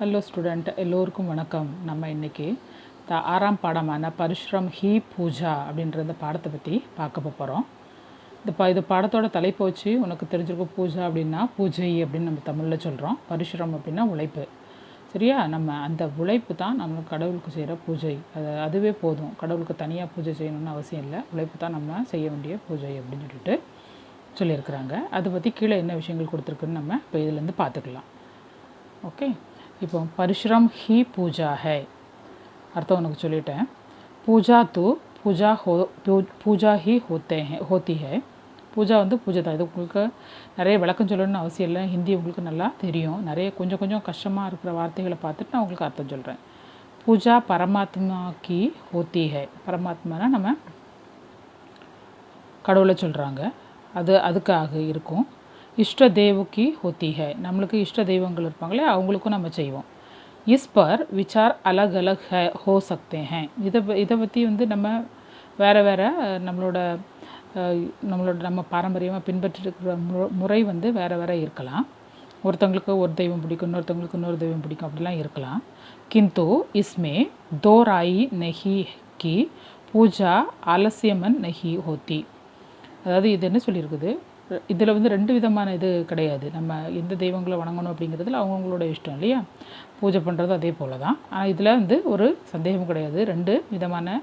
Hello student, எல்லோருக்கும் வணக்கம். நம்ம இன்றைக்கி ஆறாம் பாடமான பரிஷ்ரம் ஹி பூஜா அப்படின்ற இந்த பாடத்தை பற்றி பார்க்க போகிறோம். இது பாடத்தோட தலைப்பு வச்சு உனக்கு தெரிஞ்சிருக்கும். பூஜா அப்படின்னா பூஜை அப்படின்னு நம்ம தமிழில் சொல்கிறோம். பரிஷ்ரம் அப்படின்னா உழைப்பு. சரியா? நம்ம அந்த உழைப்பு தான் நம்ம கடவுளுக்கு செய்கிற பூஜை. அதுவே போதும். கடவுளுக்கு தனியாக பூஜை செய்யணும்னு அவசியம் இல்லை. உழைப்பு தான் நம்ம செய்ய வேண்டிய பூஜை அப்படின்னு சொல்லியிருக்கிறாங்க. அதை பற்றி கீழே என்ன விஷயங்கள் கொடுத்துருக்குன்னு நம்ம இப்போ இதிலேருந்து பார்த்துக்கலாம். ஓகே, இப்போ परिश्रम ही पूजा है அர்த்தம் உனக்கு சொல்லிட்டேன். பூஜா தூ பூஜா ஹி ஹோத்தி ஹே. பூஜா வந்து பூஜை தான். இது உங்களுக்கு நிறைய விளக்கம் சொல்லணும்னு அவசியம் இல்லை. ஹிந்தி உங்களுக்கு நல்லா தெரியும். நிறைய கொஞ்சம் கஷ்டமாக இருக்கிற வார்த்தைகளை பார்த்துட்டு நான் உங்களுக்கு அர்த்தம் சொல்கிறேன். பூஜா பரமாத்மா கி ஹோத்தி ஹே. பரமாத்மானா நம்ம கடவுளை சொல்கிறாங்க. அதுக்காக இருக்கும். इष्ट देव की होती है. நம்மளுக்கு இஷ்ட தெய்வங்கள் இருப்பாங்களே, அவங்களுக்கும் நம்ம செய்வோம். इस पर विचार अलग अलग है हो सकते हैं. இதை பற்றி வந்து நம்ம வேறு நம்ம பாரம்பரியமாக பின்பற்றிருக்கிற முறை வந்து வேறு இருக்கலாம். ஒருத்தவங்களுக்கு ஒரு தெய்வம் பிடிக்கும், இன்னொருத்தவங்களுக்கு இன்னொரு தெய்வம் பிடிக்கும், அப்படிலாம் இருக்கலாம். किंतु इसमें दो राय नहीं कि पूजा आलस्यमन नहीं होती. அதாவது இது என்ன சொல்லியிருக்குது, இதில் வந்து ரெண்டு விதமான இது கிடையாது. நம்ம எந்த தெய்வங்களை வணங்கணும் அப்படிங்கிறதுல அவங்கவுங்களோட இஷ்டம் இல்லையா. பூஜை பண்ணுறது அதே போல் தான். ஆனால் இதில் வந்து ஒரு சந்தேகம் கிடையாது. ரெண்டு விதமான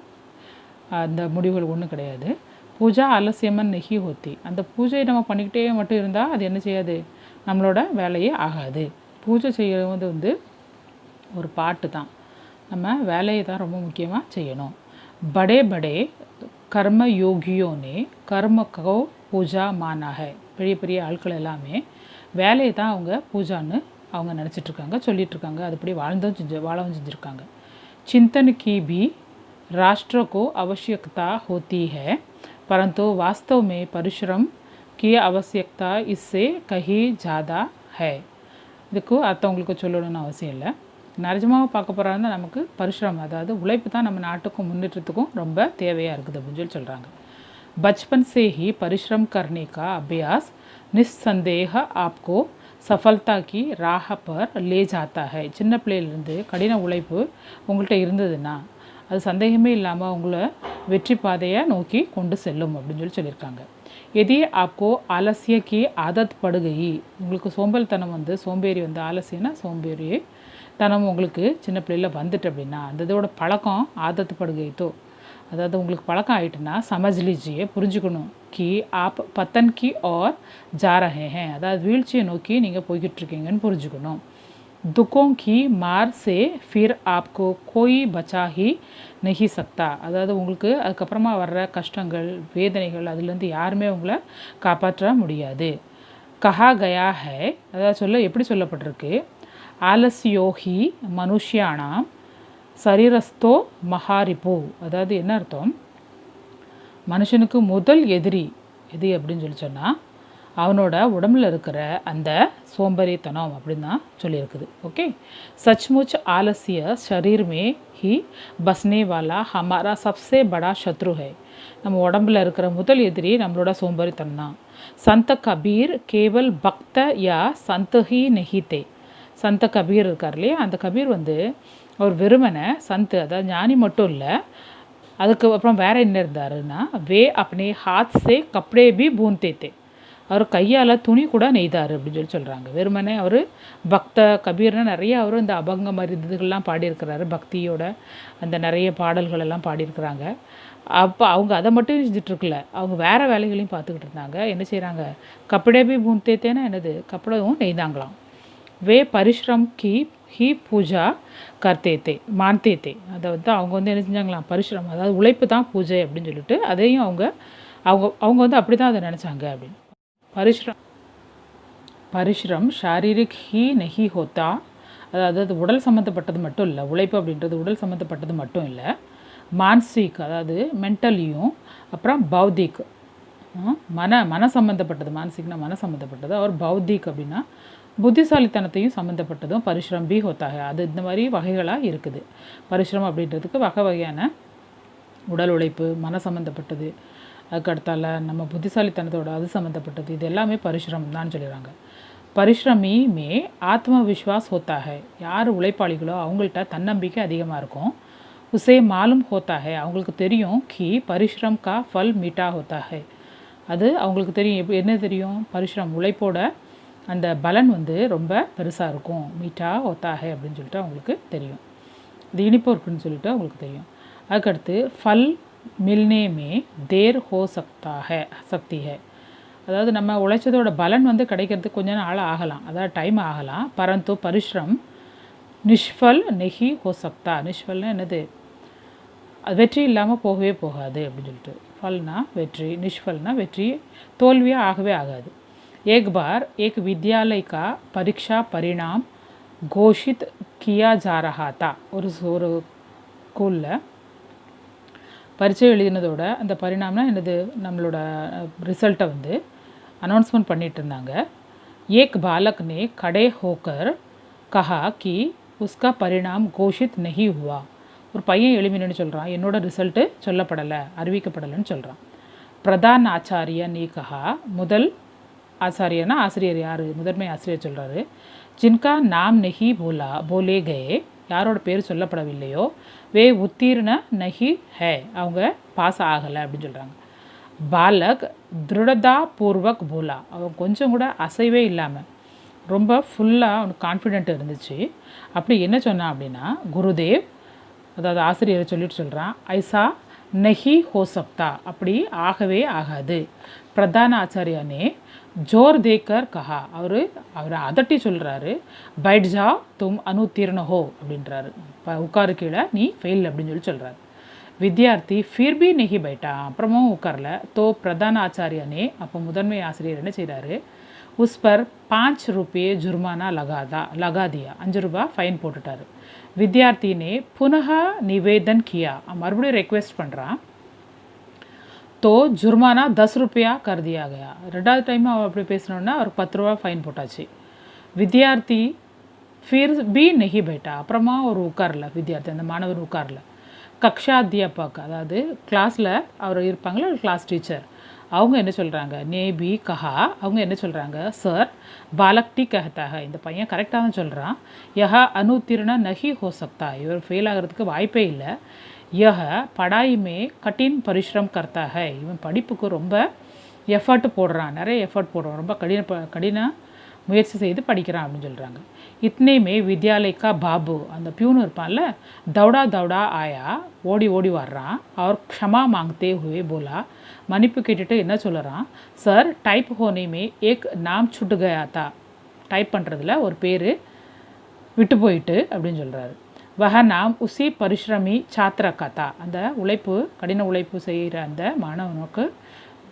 அந்த முடிவுகள் ஒன்றும் கிடையாது. பூஜா ஆலசியமன் நெகி ஹோத்தி. அந்த பூஜையை நம்ம பண்ணிக்கிட்டே மட்டும் இருந்தால் அது என்ன செய்யாது, நம்மளோட வேலையே ஆகாது. பூஜை செய்கிறது வந்து ஒரு பாட்டு தான். நம்ம வேலையை தான் ரொம்ப முக்கியமாக செய்யணும். படே படே கர்ம யோகியோனே கர்ம கோ பூஜா மானாக. பெரிய ஆட்கள் எல்லாமே வேலையை தான் அவங்க பூஜான்னு அவங்க நினச்சிட்ருக்காங்க, சொல்லிகிட்ருக்காங்க. அதுபடி வாழவும் செஞ்சுருக்காங்க. चिंतन की भी राष्ट्र को आवश्यकता होती है, परंतु वास्तव में परिश्रम की आवश्यकता इससे कहीं ज़्यादा है. இதுக்கு அடுத்தவங்களுக்கு சொல்லணும்னு அவசியம் இல்லை. நிஜமாக பார்க்க போகிறாருன்னா நமக்கு பரிஷ்ரமம், அதாவது உழைப்பு தான் நம்ம நாட்டுக்கும் முன்னேற்றத்துக்கும் ரொம்ப தேவையாக இருக்குது அப்படின்னு சொல்கிறாங்க. बचपन से ही परिश्रम करने का अभ्यास निस्संदेह आपको सफलता की राह पर ले जाता है. சின்ன பிள்ளையிலேருந்து கடின உழைப்பு உங்கள்கிட்ட இருந்ததுன்னா அது சந்தேகமே இல்லாமல் உங்களை வெற்றி பாதையை நோக்கி கொண்டு செல்லும் அப்படின்னு சொல்லியிருக்காங்க. यदि आपको आलस्य की आदत पड़ गई, உங்களுக்கு சோம்பேறித்தனம் வந்து ஆலசியனா சோம்பேறி தனம் உங்களுக்கு சின்ன பிள்ளையில் வந்துட்டு அப்படின்னா அந்த இதோட பழக்கம் ஆதத்து படுகைத்தோ, அதாவது உங்களுக்கு பழக்கம் ஆகிட்டுன்னா समझ लीजिए, புரிஞ்சுக்கணும். कि आप पतन की ओर जा रहे हैं, அதாவது வீழ்ச்சியை நோக்கி நீங்கள் போய்கிட்ருக்கீங்கன்னு புரிஞ்சுக்கணும். दुखों की मार से फिर आपको कोई बचा ही नहीं सकता. அதாவது உங்களுக்கு அதுக்கப்புறமா வர்ற கஷ்டங்கள் வேதனைகள் அதுலேருந்து யாருமே உங்களை காப்பாற்ற முடியாது. कहा गया है, அதாவது எப்படி சொல்லப்பட்டிருக்கு, ஆலஸ்யோஹி மனுஷ்யானாம் சரீரஸ்தோ மகாரிப்பு. அதாவது என்ன அர்த்தம், மனுஷனுக்கு முதல் எதிரி எது அப்படின்னு சொன்னால் அவனோட உடம்புல இருக்கிற அந்த சோம்பேறித்தனம் அப்படின்னு தான் சொல்லியிருக்குது. ஓகே, சச்முச் ஆலசிய ஷரீர் மே ஹி பஸ்னே வாலா ஹமாரா சப்சே படா சத்ரு ஹை. நம்ம உடம்புல இருக்கிற முதல் எதிரி நம்மளோட சோம்பேறித்தனம் தான். சந்த கபீர் கேவல் பக்த யா சந்த ஹி நெஹித்தே. சந்த கபீர் இருக்கார் இல்லையா, அந்த கபீர் வந்து அவர் வெறுமனை சந்து, அதாவது ஞானி மட்டும் இல்லை, அதுக்கு அப்புறம் வேறு என்ன இருந்தாருன்னா வே அப்பனே ஹாத் சே கப்டே பி பூந்தேத்தே. அவர் கையால் துணி கூட நெய்தார் அப்படின்னு சொல்கிறாங்க. வெறுமனே அவர் பக்த கபீர்னா நிறைய அவர் இந்த அபங்க மாதிரி இதுகள்லாம் பாடியிருக்கிறாரு. பக்தியோட அந்த நிறைய பாடல்கள் எல்லாம் பாடியிருக்கிறாங்க. அப்போ அவங்க அதை மட்டும் செஞ்சிட்ருக்கல, அவங்க வேறு வேலைகளையும் பார்த்துக்கிட்டு இருந்தாங்க. என்ன செய்கிறாங்க, கப்படே பி பூந்தேத்தேன்னா என்னது, கப்படவும் நெய்தாங்களாம். வே பரிஷ்ரம் கி ஹி பூஜா கர்த்தேத்தே மான்தேத்தே. அதை வந்து அவங்க வந்து என்ன செஞ்சாங்களாம், பரிஷ்ரம் அதாவது உழைப்பு தான் பூஜை அப்படின்னு சொல்லிட்டு அதையும் அவங்க வந்து அப்படி தான் அதை நினச்சாங்க அப்படின்னு. பரிஷ்ரம் ஷாரீரிக் ஹி நெஹி ஹோத்தா. அதாவது அது உடல் சம்மந்தப்பட்டது மட்டும் இல்லை, உழைப்பு அப்படின்றது உடல் சம்மந்தப்பட்டது மட்டும் இல்லை, மான்சிக் அதாவது மென்டலியும், அப்புறம் பௌத்திக் மன சம்மந்தப்பட்டது. மானசிக்னா மன சம்மந்தப்பட்டது, அவர் பௌத்திக் அப்படின்னா புத்திசாலித்தனத்தையும் சம்மந்தப்பட்டதும் பரிஷ்ரம் பி ஹோத்தாக. அது இந்த மாதிரி வகைகளாக இருக்குது. பரிஷ்ரம் அப்படின்றதுக்கு வகையான உடல் உழைப்பு, மன சம்மந்தப்பட்டது, அதுக்கடுத்தால நம்ம புத்திசாலித்தனத்தோட அது சம்மந்தப்பட்டது, இது எல்லாமே பரிஷ்ரம் தான் சொல்லிடுறாங்க. பரிஷ்ரமி மே ஆத்மவிஸ்வாஸ் होता है. யார் உழைப்பாளிகளோ அவங்கள்ட்ட தன்னம்பிக்கை அதிகமாக இருக்கும். உசே மாலும் होता है. அவங்களுக்கு தெரியும் கி பரிஷ்ரம் கா ஃபல் மீட்டா होता है. அது அவங்களுக்கு தெரியும். என்ன தெரியும்? பரிஷ்ரம் உழைப்போட அந்த பலன் வந்து ரொம்ப பெருசாக இருக்கும். மீட்டா होता है அப்படின்னு சொல்லிட்டு அவங்களுக்கு தெரியும். இது இனிப்பு இருக்குன்னு சொல்லிட்டு அவங்களுக்கு தெரியும். அதுக்கடுத்து ஃபல் மில்னே மே தேர் ஹோ சக்தி ஹை. அதாவது நம்ம உழைச்சதோட பலன் வந்து கிடைக்கிறதுக்கு கொஞ்ச நாள் ஆகலாம், அதாவது டைம் ஆகலாம். பரந்து பரிஷ்ரம் நிஷ்ஃபல் நெஹி ஹோ சக்தா. நிஷ்ஃபல்னா என்னது? அது வெற்றி இல்லாமல் போகவே போகாது அப்படின்னு சொல்லிட்டு. ஃபல்னா வெற்றி, நிஷ்ஃபல்னா வெற்றி தோல்வியாக ஆகவே ஆகாது. एक बार एक विद्यालय का परीक्षा परिणाम घोषित किया जा रहा था. ஒரு ஸ்கூலில் பரீட்சை எழுதினதோட அந்த பரிணாம்னா என்னது? நம்மளோட ரிசல்ட்டை வந்து அனௌன்ஸ்மெண்ட் பண்ணிட்டு இருந்தாங்க. एक बालक ने खड़े होकर कहा कि उसका परिणाम घोषित नहीं हुआ. ஒரு பையன் எழுமினு சொல்கிறான், என்னோட ரிசல்ட்டு சொல்லப்படலை, அறிவிக்கப்படலைன்னு சொல்கிறான். பிரதான் ஆச்சாரிய நீ கஹா. முதல் ஆச்சாரியனா ஆசிரியர் யார்? முதன்மை ஆசிரியர் சொல்கிறாரு. ஜின்கா நாம் நெஹி போலே கயே. யாரோட பேர் சொல்லப்படவில்லையோ வே உத்தீர்ண நஹி ஹே. அவங்க பாஸ் ஆகலை அப்படின்னு சொல்கிறாங்க. பாலக் திருடதா பூர்வக் போலா. அவன் கொஞ்சம் கூட அசைவே இல்லாமல் ரொம்ப ஃபுல்லாக அவனுக்கு கான்ஃபிடென்ட் இருந்துச்சு. அப்படி என்ன சொன்னான் அப்படின்னா, குருதேவ் அதாவது ஆசிரியரை சொல்லிட்டு சொல்கிறான், ஐசா நஹி ஹோ சக்தா. அப்படி ஆகவே ஆகாது. பிரதான ஆச்சாரியானே ஜோர் தேக்கர் கஹா. அவர் அதட்டி சொல்கிறாரு, பைட் ஜா தும் அனுத்தீர்ண ஹோ அப்படின்றாரு. உட்காரு கீழே, நீ ஃபெயில் அப்படின்னு சொல்லி சொல்கிறாரு. வித்யார்த்தி ஃபிர் பி நெஹி பைட்டா. அப்புறமும் உட்காரல. தோ பிரதான ஆச்சாரியானே, அப்போ முதன்மை ஆசிரியர் என்ன செய்கிறாரு, உஸ் பர் 5 ரூபாய் ஜுர்மானா லகா தியா. 5 ரூபா ஃபைன் போட்டுட்டாரு. வித்யார்த்தினே புனக நிவேதன் கியா. மறுபடியும் ரெக்வெஸ்ட் பண்ணுறான். तो जुर्माना 10 रुपया कर दिया गया. ரெண்டாவது டைம் அவள் அப்படி பேசினோன்னா அவருக்கு 10 ரூபா ஃபைன் போட்டாச்சு. வித்யார்த்தி ஃபிர் பி நெஹி பேட்டா. அப்புறமா ஒரு உட்காரல வித்யார்த்தி, அந்த மாணவர் உட்காரல. கக்ஷா அத்தியாபக், அதாவது கிளாஸில் அவர் இருப்பாங்களே கிளாஸ் டீச்சர், அவங்க என்ன சொல்கிறாங்க, நே பி கஹா. அவங்க என்ன சொல்கிறாங்க, சார் பாலக்டி கஹத்தாக. இந்த பையன் கரெக்டாக தான் சொல்கிறான். யஹா அனுத்தீர்ண நஹி ஹோ சக்தா. இவர் ஃபெயில் ஆகிறதுக்கு வாய்ப்பே இல்லை. यह पढ़ाई में कठिन परिश्रम करता है. இவன் படிப்புக்கு ரொம்ப எஃபர்ட் போடுறான், நிறைய எஃபர்ட் போடுறான், ரொம்ப கடின முயற்சி செய்து படிக்கிறான் அப்படின்னு சொல்கிறாங்க. இத்தனை மே வித்யாலயக்கா பாபு, அந்த பியூன் இருப்பான்ல, தௌடா ஆயா, ஓடி வர்றான். அவர் க்ஷமா மாங்கத்தே ஹுவே போலா. மன்னிப்பு கேட்டுட்டு என்ன சொல்லுறான், சார் டைப் ஹோனே மே ஏக் நாம் சுட்டு கயா தா. டைப் பண்ணுறதுல ஒரு பேர் விட்டு போயிட்டு அப்படின்னு சொல்கிறாரு. வஹ நாம் உசி பரிஷ்ரமி சாத்திர கதா. அந்த கடின உழைப்பு செய்கிற அந்த மாணவனுக்கு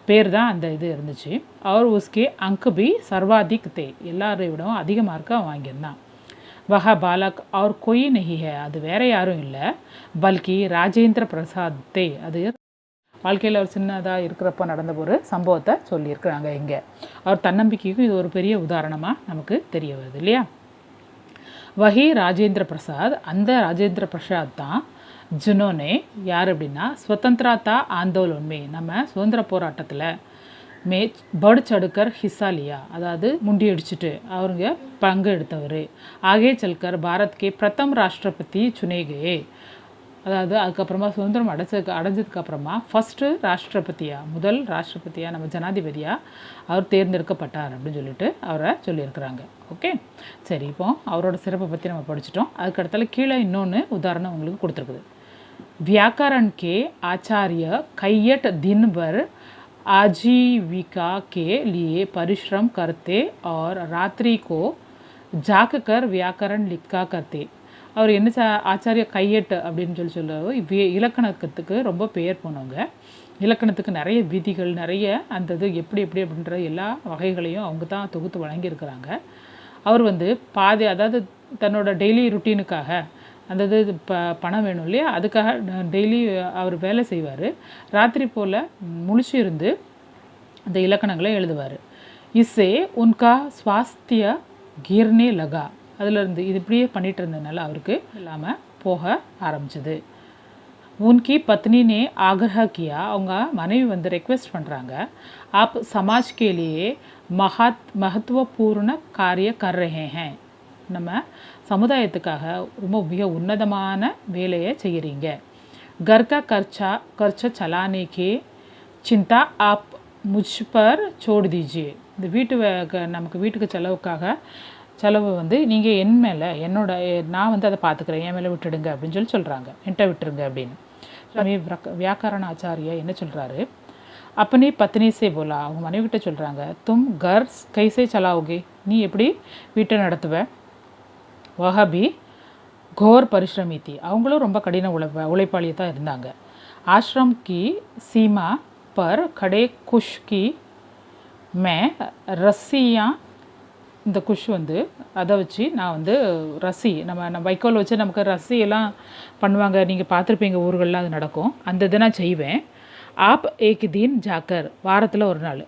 பேர் தான் அந்த இது இருந்துச்சு. அவர் உஸ்கே அங்க் பி சர்வாதிக் தே. எல்லாரை விடவும் அதிக மார்க்கு அவன் வாங்கியிருந்தான். வஹ பாலக் அவர் கொய் நஹி ஹே. அது வேற யாரும் இல்லை, பல்கி ராஜேந்திர பிரசாத் தே. அது வாழ்க்கையில் அவர் சின்னதாக இருக்கிறப்ப நடந்த ஒரு சம்பவத்தை சொல்லியிருக்கிறாங்க இங்கே. அவர் தன்னம்பிக்கைக்கும் இது ஒரு பெரிய உதாரணமாக நமக்கு தெரிய வருது இல்லையா. வஹி ராஜேந்திர பிரசாத், அந்த ராஜேந்திர பிரசாத் தான் ஜினோனே யார் அப்படின்னா, ஸ்வதந்திரதா ஆந்தோலன் மே, நம்ம சுதந்திர போராட்டத்தில் மே பட் சடுக்கர் ஹிஸ்ஸா லியா, அதாவது முண்டியடிச்சுட்டு அவருங்க பங்கு எடுத்தவர். ஆகே சல்கர் பாரத்கே பிரதம் ராஷ்டிரபதி சுனேகே. அதாவது அதுக்கப்புறமா சுதந்திரம் அடைஞ்சதுக்கப்புறமா ஃபஸ்ட்டு முதல் ராஷ்டிரபதியாக நம்ம ஜனாதிபதியாக அவர் தேர்ந்தெடுக்கப்பட்டார் அப்படின்னு சொல்லிட்டு அவரை சொல்லியிருக்கிறாங்க. ஓகே, சரி, இப்போ அவரோட சிறப்பை பற்றி நம்ம படிச்சிட்டோம். அதுக்கடுத்தால கீழே இன்னொன்று உதாரணம் உங்களுக்கு கொடுத்துருக்குது. व्याकरण के आचार्य कैयट दिन भर आजीविका के लिए परिश्रम करते और रात्रि को जाग कर व्याकरण लिखा करते. அவர் என்ன ஆச்சாரிய கையெட்டு அப்படின்னு சொல்லுவார். இலக்கணத்துக்கு ரொம்ப பெயர் போனவங்க. இலக்கணத்துக்கு நிறைய விதிகள், நிறைய அந்த இது எப்படி அப்படின்ற எல்லா வகைகளையும் அவங்க தான் தொகுத்து வழங்கியிருக்கிறாங்க. அவர் வந்து அதாவது தன்னோட டெய்லி ருட்டீனுக்காக அந்த இது பணம் வேணும் இல்லையா, அதுக்காக டெய்லி அவர் வேலை செய்வார். ராத்திரி போல் முழிச்சு இருந்து அந்த இலக்கணங்களை எழுதுவார். இஸ்ஸே உன்கா ஸ்வாஸ்திய கீர்னே லகா. அதிலிருந்து இது இப்படியே பண்ணிகிட்டு இருந்ததுனால அவருக்கு இல்லாமல் போக ஆரம்பிச்சது. उनकी पत्नी ने आग्रह किया அவங்க மனைவி வந்து ரெக்வெஸ்ட் பண்ணுறாங்க आप समाज के लिए महत्वपूर्ण कार्य कर रहे हैं நம்ம சமுதாயத்துக்காக ரொம்ப மிக உன்னதமான வேலையை செய்கிறீங்க घर का खर्चा चलाने की चिंता आप मुझ पर छोड़ दीजिए இந்த நமக்கு வீட்டுக்கு செலவு வந்து நீங்கள் என் மேலே நான் வந்து அதை பார்த்துக்கிறேன் என் மேலே விட்டுடுங்க அப்படின்னு சொல்கிறாங்க என்கிட்ட விட்டுருங்க அப்படின்னு வியாக்கரண ஆச்சாரியா என்ன சொல்கிறாரு अपनी पत्नी से बोला அவங்க மனைவிட்ட சொல்கிறாங்க तुम घर कैसे चलाओगे நீ எப்படி வீட்டை நடத்துவ वह भी घोर परिश्रमी थी அவங்களும் ரொம்ப கடின உழைப்பாளியாக தான் இருந்தாங்க आश्रम की सीमा पर खड़े कुश की मैं रस्सियाँ இந்த குஷ் வந்து அதை வச்சு நான் வந்து ரசி நம்ம வைக்கோல் வச்சு நமக்கு ரசி எல்லாம் பண்ணுவாங்க நீங்கள் பார்த்துருப்பீங்க ஊர்கள்லாம் அது நடக்கும் அந்த இதை நான் செய்வேன் आप एक दिन जाकर வாரத்தில் ஒரு நாள்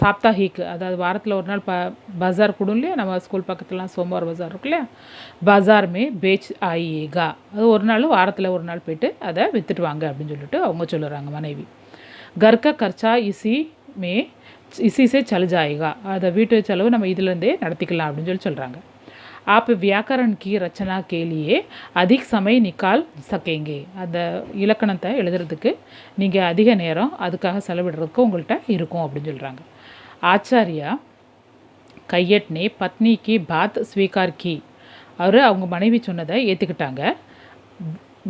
சாப்தாஹிக் அதாவது வாரத்தில் ஒரு நாள் பஜார் கூடும் இல்லையா நம்ம ஸ்கூல் பக்கத்துலாம் சோமவார் பஜார் இருக்கு இல்லையா பஜார்மே பேச் ஆயியேகா அது ஒரு நாள் வாரத்தில் ஒரு நாள் போய்ட்டு அதை விற்றுட்டு வாங்க அப்படின்னு சொல்லிட்டு அவங்க சொல்லுறாங்க மனைவி கர்க்க கர்ச்சா इसी से चल जाएगा அதை வீட்டு செலவு நம்ம இதிலேருந்தே நடத்திக்கலாம் அப்படின்னு சொல்கிறாங்க आप व्याकरण की रचना के लिए अधिक समय निकाल सकेंगे அந்த இலக்கணத்தை எழுதுறதுக்கு நீங்கள் அதிக நேரம் அதுக்காக செலவிடுறதுக்கு உங்கள்கிட்ட இருக்கும் அப்படின்னு சொல்கிறாங்க ஆச்சாரியா கையட் ने पत्नी की बात स्वीकार की அவர் அவங்க மனைவி சொன்னதை ஏற்றுக்கிட்டாங்க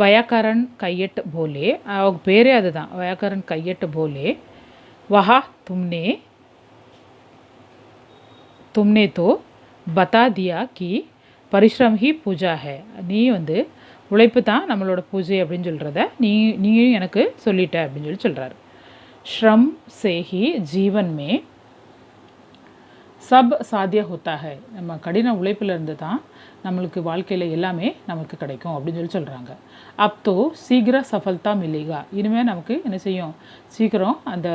व्याकरण கையட் போலே அவங்க பேரே அதுதான் व्याकरण கையட் போலே वहाँ तुमने तो बता दिया कि परिश्रम ही पूजा है நீ வந்து உழைப்பு தான் நம்மளோட பூஜை அப்படின்னு சொல்கிறத நீயும் எனக்கு சொல்லிட்ட அப்படின்னு சொல்கிறாரு श्रम से ही जीवन में सब साध्य होता है நம்ம கடின உழைப்பிலிருந்து தான் நம்மளுக்கு வாழ்க்கையில் எல்லாமே நமக்கு கிடைக்கும் அப்படின்னு சொல்கிறாங்க அப் தோ சீக்கிர சஃபல்தா மில்லேகா இனிமேல் நமக்கு என்ன செய்யும் சீக்கிரம் அந்த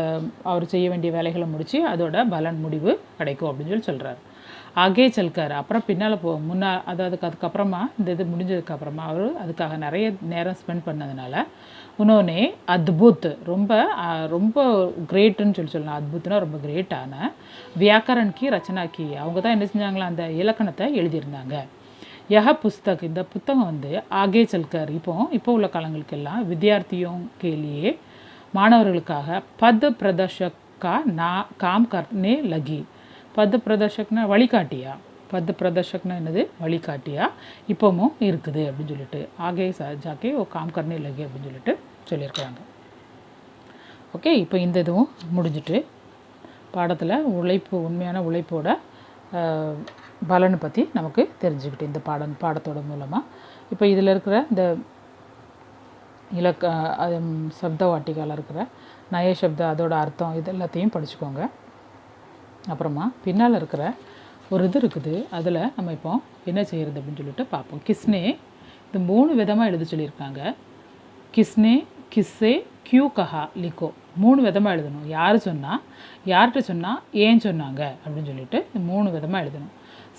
அவர் செய்ய வேண்டிய வேலைகளை முடித்து அதோட பலன் முடிவு கிடைக்கும் அப்படின்னு சொல்கிறார் ஆகே செல்கார் அப்புறம் பின்னால் அதாவது அதுக்கப்புறமா இந்த இது முடிஞ்சதுக்கப்புறமா அவர் அதுக்காக நிறைய நேரம் ஸ்பெண்ட் பண்ணதுனால உன்னோனே அத்புத் ரொம்ப ரொம்ப கிரேட்டுன்னு சொல்லலாம் அத்புத்னா ரொம்ப கிரேட்டான வியாக்கரன் கி ரச்சனா கி அவங்க தான் என்ன செஞ்சாங்களா அந்த இலக்கணத்தை எழுதியிருந்தாங்க புஸ்தக் இந்த புத்தகம் வந்து ஆகே செல்கர் இப்போ உள்ள காலங்களுக்கெல்லாம் வித்தியார்த்தியும் கேலியே மாணவர்களுக்காக பத் பிரதர்ஷக்கா காம் கர்னே லகி பத் பிரதர்ஷக்னா வழிகாட்டியா பத் பிரதர்ஷக்னா என்னது வழிகாட்டியா இப்போவும் இருக்குது அப்படின்னு சொல்லிட்டு ஆகே ஜாக்கே ஓ காம் கர்னே லகி அப்படின்னு சொல்லிட்டு சொல்லியிருக்கிறாங்க ஓகே இப்போ இந்த இதுவும் முடிஞ்சிட்டு பாடத்தில் உண்மையான உழைப்போட பலனை பற்றி நமக்கு தெரிஞ்சுக்கிட்டு இந்த பாடத்தோட மூலமாக இப்போ இதில் இருக்கிற இந்த சப்த வாட்டிகாவில் இருக்கிற நய சப்த அதோட அர்த்தம் இது எல்லாத்தையும் படிச்சுக்கோங்க அப்புறமா பின்னால் இருக்கிற ஒரு இது இருக்குது அதில் நம்ம இப்போ என்ன செய்கிறது அப்படின்னு சொல்லிட்டு பார்ப்போம் கிஸ்னே இது 3 விதமாக எழுத சொல்லியிருக்காங்க கிஸ்னே கிஸ்ஸே கியூ கஹா லிக்கோ 3 விதமாக எழுதணும் யார்கிட்ட சொன்னால் ஏன் சொன்னாங்க அப்படின்னு சொல்லிட்டு 3 விதமாக எழுதணும்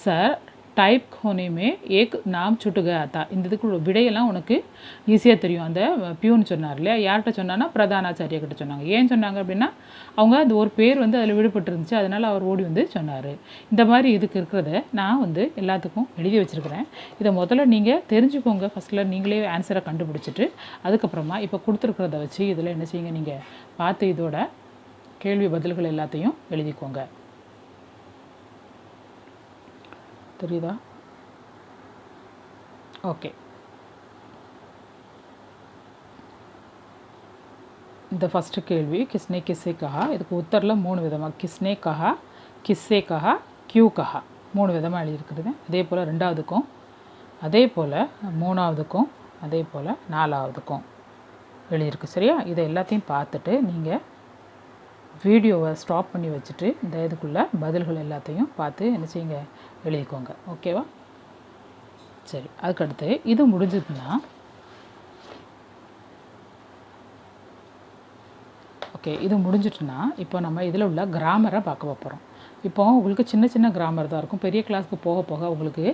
சார் டைப் ஹோனேமே ஏக் நாம் சுட்டுக ஆத்தா இந்த இதுக்கு விடையெல்லாம் உனக்கு ஈஸியாக தெரியும் அந்த பியூன்னு சொன்னார் இல்லையா யார்கிட்ட சொன்னான்னா பிரதானாச்சாரியா கிட்ட சொன்னாங்க ஏன் சொன்னாங்க அப்படின்னா அவங்க அந்த ஒரு பேர் வந்து அதில் விடுபட்டு இருந்துச்சு அதனால் அவர் ஓடி வந்து சொன்னார் இந்த மாதிரி இதுக்கு இருக்கிறத நான் வந்து எல்லாத்துக்கும் எழுதி வச்சுருக்கிறேன் இதை முதல்ல நீங்கள் தெரிஞ்சுக்கோங்க ஃபஸ்ட்டில் நீங்களே ஆன்சரை கண்டுபிடிச்சிட்டு அதுக்கப்புறமா இப்போ கொடுத்துருக்கிறத வச்சு இதில் என்ன செய்யுங்க நீங்கள் பார்த்து இதோட கேள்வி பதில்கள் எல்லாத்தையும் எழுதிக்கோங்க தெரியுதா ஓகே இந்த ஃபஸ்ட்டு கேள்வி கிஸ்னே கிஸ்ஸே கஹா இதுக்கு உத்தரில் 3 விதமாக கிஸ்னே கஹா கிஸ்ஸே கஹா கியூ கஹா 3 விதமாக எழுதியிருக்கிறது அதே போல் 2வதுக்கும் அதே போல் 3வதுக்கும் அதே போல் 4வதுக்கும் எழுதியிருக்கு சரியா இதை எல்லாத்தையும் பார்த்துட்டு நீங்கள் வீடியோவை ஸ்டாப் பண்ணி வச்சுட்டு இந்த இதுக்குள்ளே பதில்கள் எல்லாத்தையும் பார்த்து என்ன செய்யுங்க எழுதிக்கோங்க ஓகேவா சரி அதுக்கடுத்து இது முடிஞ்சதுன்னா ஓகே இது முடிஞ்சிட்டுனா இப்போ நம்ம இதில் உள்ள கிராமரை பார்க்க போகிறோம் இப்போ உங்களுக்கு சின்ன கிராமர் தான் இருக்கும் பெரிய கிளாஸ்க்கு போக போக உங்களுக்கு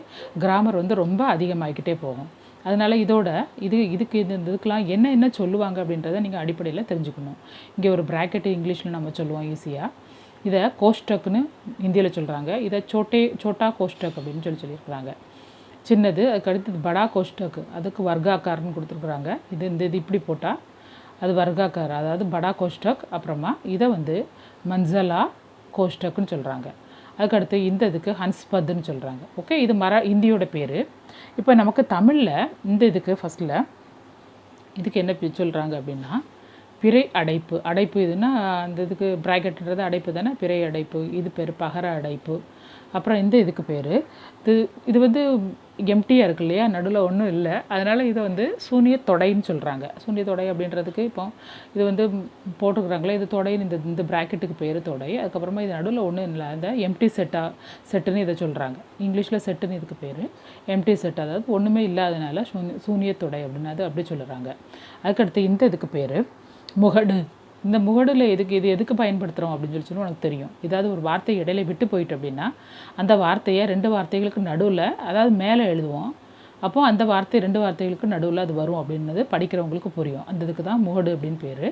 கிராமர் வந்து ரொம்ப அதிகமாகிக்கிட்டே போகும் அதனால் இதோட இதுக்கு இதுக்கெலாம் என்ன சொல்லுவாங்க அப்படின்றத நீங்கள் அடிப்படையில் தெரிஞ்சுக்கணும். இங்கே ஒரு ப்ராக்கெட்டு இங்கிலீஷில் நம்ம சொல்லுவோம் ஈஸியாக. இதை கோஷ்டக்குன்னு ஹிந்தியில் சொல்கிறாங்க. இதை சோட்டா கோஷ்டக் அப்படின்னு சொல்லியிருக்கிறாங்க. சின்னது. அதுக்கு அடுத்தது படா கோஷ்டக், அதுக்கு வர்க்காக்கார்னு கொடுத்துருக்குறாங்க. இது இப்படி போட்டால் அது வர்க்காக்கார், அதாவது படா கோஷ்டக். அப்புறமா இதை வந்து மன்சலா கோஷ்டக்குன்னு சொல்கிறாங்க. அதுக்கடுத்து இந்த இதுக்கு ஹன்ஸ்பத்துன்னு சொல்கிறாங்க. ஓகே, இது இந்தியோட பேர். இப்போ நமக்கு தமிழில் இந்த இதுக்கு ஃபஸ்ட்டில் இதுக்கு என்ன சொல்கிறாங்க அப்படின்னா பிறை அடைப்பு. இதுன்னா அந்த இதுக்கு ப்ராக்கெட்ன்றது அடைப்பு தானே, பிறை அடைப்பு. இது பேர் பகர அடைப்பு. அப்புறம் இந்த இதுக்கு பேர் இது வந்து எம்டியாக இருக்கு இல்லையா, நடுவில் ஒன்றும் இல்லை. அதனால் இதை வந்து சூனிய தொடைன்னு சொல்கிறாங்க. சூனிய தொடை அப்படின்றதுக்கு இப்போ இது வந்து போட்டுக்கிறாங்களே, இது தொடைன்னு இந்த ப்ராக்கெட்டுக்கு பேர் தொடை. அதுக்கப்புறமா இது நடுவில் ஒன்றும் இல்லை, அந்த எம்டி செட்டுன்னு இதை சொல்கிறாங்க. இங்கிலீஷில் செட்டுன்னு இதுக்கு பேர். எம்டி செட், அதாவது ஒன்றுமே இல்லாதனால சூனிய தொடை அப்படின்னு அது அப்படி சொல்லுறாங்க. அதுக்கடுத்து இந்த இதுக்கு பேர் முகடு. இந்த முகடில் இது எதுக்கு பயன்படுத்துகிறோம் அப்படின்னு சொல்லி உனக்கு தெரியும். ஏதாவது ஒரு வார்த்தை இடையில விட்டு போயிட்டு அப்படின்னா அந்த வார்த்தையை 2 வார்த்தைகளுக்கு நடுவில், அதாவது மேலே எழுதுவோம். அப்போது அந்த வார்த்தை 2 வார்த்தைகளுக்கு நடுவில் அது வரும் அப்படின்றது படிக்கிறவங்களுக்கு புரியும். அந்த இதுக்கு தான் முகடு அப்படின்னு பேர்.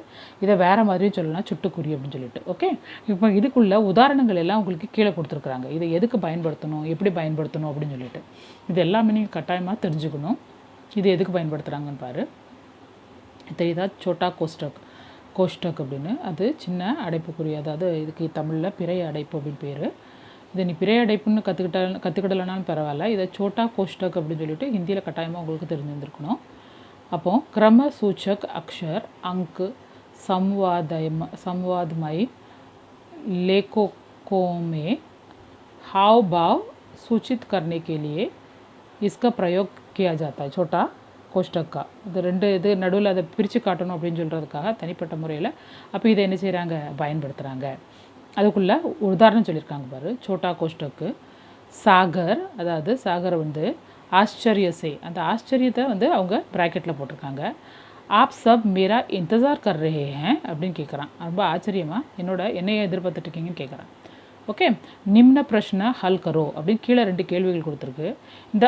இதை வேறு மாதிரியும் சொல்லலாம், சுட்டுக்குறி அப்படின்னு சொல்லிட்டு. ஓகே, இப்போ இதுக்குள்ள உதாரணங்கள் எல்லாம் உங்களுக்கு கீழே கொடுத்துருக்குறாங்க. இதை எதுக்கு பயன்படுத்தணும், எப்படி பயன்படுத்தணும் அப்படின்னு சொல்லிட்டு இது எல்லாமே நீங்கள் கட்டாயமாக தெரிஞ்சுக்கணும். இது எதுக்கு பயன்படுத்துகிறாங்கன்னு பாரு. தெரியுதா? சோட்டா கோஷ்டக் அப்படின்னு, அது சின்ன அடைப்புக்குறி. அதாவது இதுக்கு தமிழில் பிறை அடைப்பு அப்படின்னு பேர். இதை நீ பிறை அடைப்புன்னு கற்றுக்கிடலைனாலும் பரவாயில்ல, இதை சோட்டா கோஷ்டக் அப்படின்னு சொல்லிட்டு ஹிந்தியில் கட்டாயமாக உங்களுக்கு தெரிஞ்சிருந்துருக்கணும். அப்போது क्रम सूचक अक्षर अंक संवादमय लेखकों में हाव भाव सूचित करने के लिए इसका प्रयोग किया जाता है. छोटा கோஷ்டக்கா இது 2 இது நடுவில் அதை பிரித்து காட்டணும் அப்படின்னு சொல்கிறதுக்காக தனிப்பட்ட முறையில் அப்போ இதை என்ன செய்கிறாங்க, பயன்படுத்துகிறாங்க. அதுக்குள்ளே உதாரணம் சொல்லியிருக்காங்க பாரு. சோட்டா கோஷ்டக்கு சாகர், அதாவது சாகர் வந்து ஆச்சரியசே, அந்த ஆச்சரியத்தை வந்து அவங்க ப்ராக்கெட்டில் போட்டிருக்காங்க. ஆப் சப் மேரா இந்தசார் கர் ரஹே ஹேன் அப்படின்னு கேட்குறான். ரொம்ப ஆச்சரியமாக என்னையை எதிர்பார்த்துட்டு இருக்கீங்கன்னு கேட்குறான். ஓகே, நிம்ன பிரஷ்ன ஹல் கரோ அப்படின்னு கீழே 2 கேள்விகள் கொடுத்துருக்கு. இந்த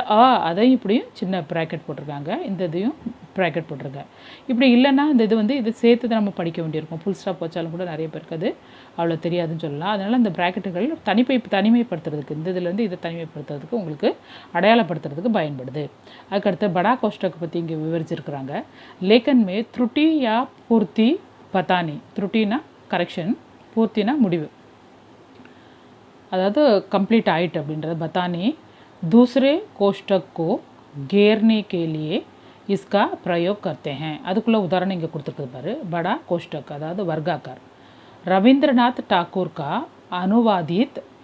அதையும் இப்படியும் சின்ன ப்ராக்கெட் போட்டிருக்காங்க, இந்த இதையும் ப்ராக்கெட் போட்டிருக்காங்க. இப்படி இல்லைன்னா இந்த இது வந்து இது சேர்த்து நம்ம படிக்க வேண்டியிருக்கும். ஃபுல் ஸ்டாப் வச்சாலும் கூட நிறைய பேருக்கு அது அவ்வளோ தெரியாதுன்னு சொல்லலாம். அதனால் இந்த ப்ராக்கெட்டுகள் தனிமைப்படுத்துறதுக்கு, இந்த இதுலேருந்து இதை தனிமைப்படுத்துறதுக்கு, உங்களுக்கு அடையாளப்படுத்துறதுக்கு பயன்படுது. அதுக்கடுத்து படா கோஷ்டக் பற்றி இங்கே விவரிச்சிருக்கிறாங்க. லேக்கன்மே த்ருட்டி யா பூர்த்தி பத்தானி. த்ருட்டினா கரெக்ஷன், பூர்த்தினா முடிவு, அதாவது கம்ப்ளீட் ஆயிட்டு அப்படின்றது. பத்தானி दूसरे कोष्टक को घेरने के लिए इसका प्रयोग करते हैं. அதுக்குள்ள உதாரணம் இங்கே கொடுத்துருக்குது பாரு. படா கோஷ்டக் அதாவது வர்க்காக்கார். ரவீந்திரநாத் டாகூர் கா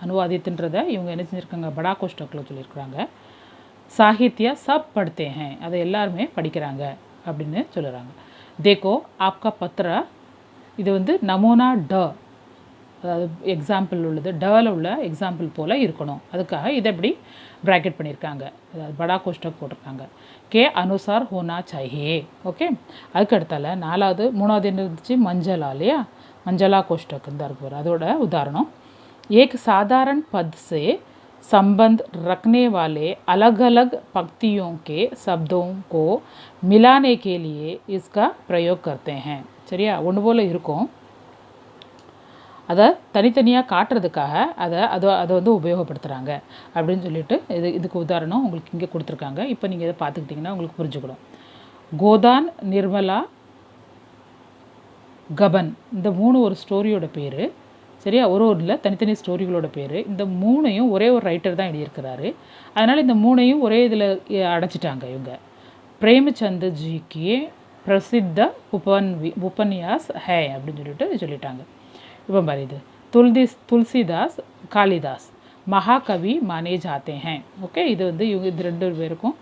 அனுவாதித்ன்றதை இவங்க என்ன செஞ்சுருக்காங்க, படா கோஷ்டக்கில் சொல்லியிருக்கிறாங்க. சாகித்யா சப் படுத்தே ஹேன், அதை எல்லாருமே படிக்கிறாங்க அப்படின்னு சொல்லுறாங்க. தேக்கோ ஆப்கா பத்ரா, இது வந்து நமோனா அதாவது எக்ஸாம்பிள் உள்ளது, டவில் உள்ள எக்ஸாம்பிள் போல் இருக்கணும். அதுக்காக இதை எப்படி ப்ராக்கெட் பண்ணியிருக்காங்க, அதாவது படா கோஷ்டக் போட்டிருக்காங்க. கே அனுசார் ஹோனா சாஹியே. ஓகே, அதுக்கு அடுத்தால 3வது என்ன இருந்துச்சு, மஞ்சளா இல்லையா, மஞ்சளா கோஷ்டக் தான் இருக்கு. அதோட உதாரணம், ஏக் சாதாரண பத் से संबंध रखने वाले अलग अलग पंक्तियों के शब्दों को मिलाने के लिए इसका प्रयोग करते हैं. சரியா, ஒன்று போல் இருக்கும், அதை தனித்தனியாக காட்டுறதுக்காக அதை வந்து உபயோகப்படுத்துகிறாங்க அப்படின்னு சொல்லிட்டு இதுக்கு உதாரணம் உங்களுக்கு இங்கே கொடுத்துருக்காங்க. இப்போ நீங்கள் இதை பார்த்துக்கிட்டிங்கன்னா உங்களுக்கு புரிஞ்சுக்கணும். கோதான், நிர்மலா, கபன், இந்த 3 ஒரு ஸ்டோரியோட பேர். சரியா, ஒரு தனித்தனி ஸ்டோரிகளோட பேர். இந்த 3ஐயும் ஒரே ஒரு ரைட்டர் தான் எழுதியிருக்கிறாரு. அதனால் இந்த 3ஐயும் ஒரே இதில் அடைச்சிட்டாங்க இவங்க. பிரேமச்சந்த் ஜிக்கு பிரசித்த உபன்யாஸ் ஹே அப்படின்னு சொல்லிட்டாங்க. இப்போ பாரு, இது துளசிதாஸ் காளிதாஸ் மகாகவி மானே ஜாத்தே ஹேன். ஓகே, இது வந்து இவங்க இது 2 பேருக்கும்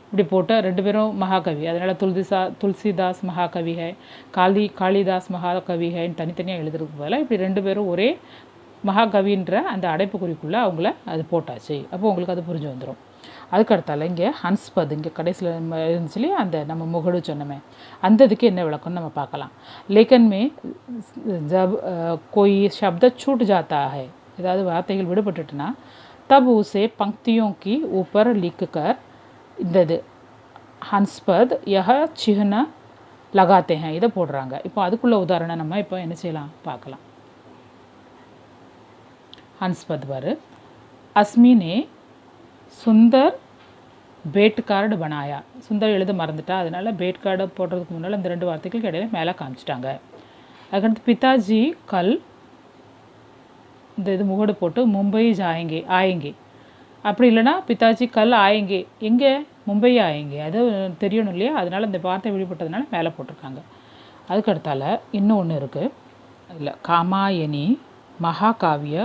இப்படி போட்டு 2 பேரும் மகாகவி. அதனால் துளசிதாஸ் மகாகவி ஹே, காளிதாஸ் மகாகவி ஹேன்னு தனித்தனியாக எழுதுறதுக்கு பதிலாக இப்படி 2 பேரும் ஒரே மகாகவின்ற அந்த அடைப்புக்குறிக்குள்ளே அவங்கள அது போட்டாச்சு. அப்போ உங்களுக்கு அது புரிஞ்சு வந்துடும். அதுக்கடுத்தால இங்கே ஹன்ஸ்பத், இங்கே கடைசியில் இருந்துச்சு இல்லையா, அந்த நம்ம முகடு சொன்னமே, அந்த இதுக்கு என்ன விளக்கம்னு நம்ம பார்க்கலாம். लेकिन में जब कोई शब्द छूट जाता है, ஏதாவது வார்த்தைகள் விடுபட்டுட்டுனா तब उसे पंक्तियों की ऊपर लिख कर இந்த இது ஹன்ஸ்பத் யஹ சிஹ்ன லகாத்தே ஹேன் இதை போடுறாங்க. இப்போ அதுக்குள்ள உதாரணம் நம்ம இப்போ என்ன செய்யலாம் பார்க்கலாம். ஹன்ஸ்பத் பாரு, அஸ்மி நே சுந்தர் பேட் கார்டு பனாயா. சுந்தர் எழுத மறந்துட்டா, அதனால் பேட் கார்டு போடுறதுக்கு முன்னால் இந்த 2 வார்த்தைகளுக்கு இடையில மேலே காமிச்சிட்டாங்க. அதுக்கடுத்து பிதாஜி கல், இந்த இது முகடு போட்டு மும்பை ஜாயங்கே ஆயங்கே. அப்படி இல்லைனா பிதாஜி கல் ஆயங்கே, எங்கே மும்பை ஆயங்கே, அது தெரியணும் இல்லையா, அதனால் இந்த வார்த்தை வெளிப்பட்டதுனால மேலே போட்டிருக்காங்க. அதுக்கடுத்தால இன்னும் ஒன்று இருக்குது, இல்லை காமாயணி மகாகாவிய,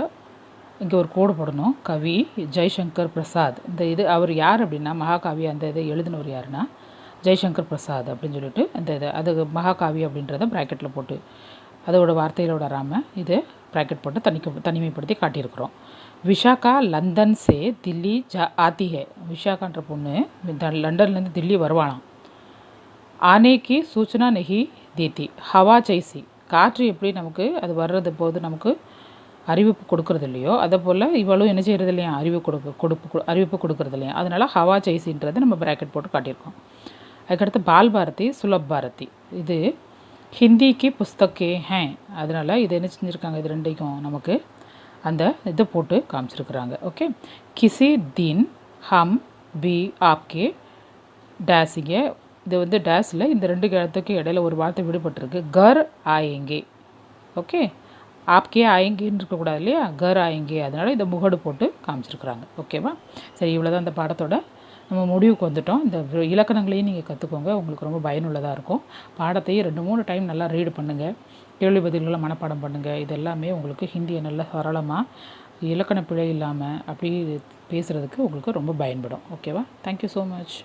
இங்கே ஒரு கோடு போடணும், கவி ஜெய்சங்கர் பிரசாத். இந்த இது அவர் யார் அப்படின்னா மகாகாவியா, அந்த இதை எழுதினவர் யாருன்னா ஜெய்சங்கர் பிரசாத் அப்படின்னு சொல்லிட்டு அந்த இதை அது மகாகாவி அப்படின்றத ப்ராக்கெட்டில் போட்டு அதோட வார்த்தைகளோட வராமல் இது ப்ராக்கெட் போட்டு தனிமைப்படுத்தி காட்டியிருக்கிறோம். விஷாக்கா லண்டன் சே தில்லி ஆத்தி ஹே. விஷாக்கான்ற பொண்ணு லண்டன்லேருந்து தில்லி வருவானாம். ஆனேக்கு சூச்சனா நெஹி தீத்தி ஹவா சைசி. காற்று எப்படி நமக்கு அது வர்றது போது நமக்கு அறிவிப்பு கொடுக்கறது இல்லையோ, அதை போல் இவளும் என்ன செய்கிறது இல்லையா, அறிவிப்பு கொடுக்கறது இல்லையா, அதனால் ஹவா சைசின்றதை நம்ம ப்ராக்கெட் போட்டு காட்டியிருக்கோம். அதுக்கடுத்து பால் பாரதி சுலப் பாரதி, இது ஹிந்திக்கு புஸ்தகே ஹேன், அதனால் இது என்ன செஞ்சுருக்காங்க, இது ரெண்டைக்கும் நமக்கு அந்த இதை போட்டு காமிச்சிருக்கிறாங்க. ஓகே, கிசி தின் ஹம் பி ஆப்கே டேஸிங்க, இது வந்து டேஸில் இந்த 2 இடத்துக்கு இடையில ஒரு வார்த்தை விடுபட்டிருக்கு, கர் ஆயேங்கே. ஓகே, ஆப்கே ஆயங்கேன்னு இருக்கக்கூடாது இல்லையா, கர் ஆயங்கே, அதனால் இதை முகடு போட்டு காமிச்சிருக்கிறாங்க. ஓகேவா, சரி, இவ்வளோ தான் இந்த பாடத்தோட நம்ம முடிவுக்கு வந்துட்டோம். இந்த இலக்கணங்களையும் நீங்கள் கற்றுக்கோங்க, உங்களுக்கு ரொம்ப பயனுள்ளதாக இருக்கும். பாடத்தையும் 2-3 டைம் நல்லா ரீடு பண்ணுங்கள், கேள்வி பதில்களை மனப்பாடம் பண்ணுங்கள். இது எல்லாமே உங்களுக்கு ஹிந்தியை நல்லா சரளமாக இலக்கண பிழை இல்லாமல் அப்படி பேசுகிறதுக்கு உங்களுக்கு ரொம்ப பயன்படும். ஓகேவா, தேங்க்யூ ஸோ மச்.